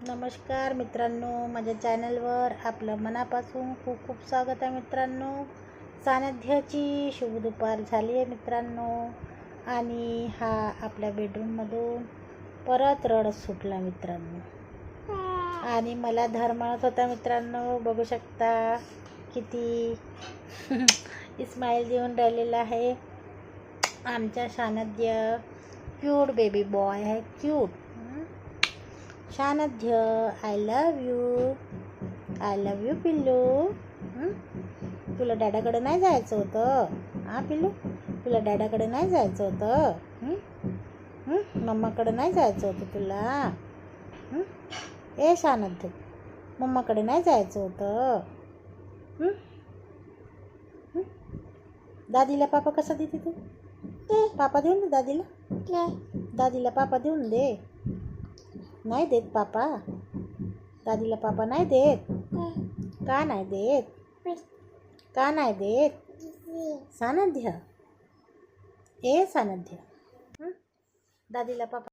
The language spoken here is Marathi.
नमस्कार मित्रांनो, माझ्या चॅनलवर आपलं मनापासून खूप खूप स्वागत आहे मित्रांनो. सानिध्याची शुभ दुपार झाली आहे मित्रांनो. आणि हा आपल्या बेडरूममधून परत रडत सुटला मित्रांनो. आणि मला धर म्हणत होता मित्रांनो. बघू शकता किती इस्माईल देऊन राहिलेला आहे. आमच्या सानिध्य क्यूट बेबी बॉय आहे, क्यूट. सानिध्य, आय लव यू पिल्लू. तुला डॅडाकडे नाही जायचं होतं हा पिल्लू? तुला डॅडाकडे नाही जायचं होतं? मम्माकडे नाही जायचं होतं तुला? ए सानिध्य, मम्माकडे नाही जायचं होतं? दादीला पापा कसा देते तू? पापा देऊन दे दादीला. दादीला पापा देऊन दे. नाही देत पापा? दादीला पापा नाही देत? का नाही देत? का नाही देत? सानिध्य, ए सानिध्य, दादीला पापा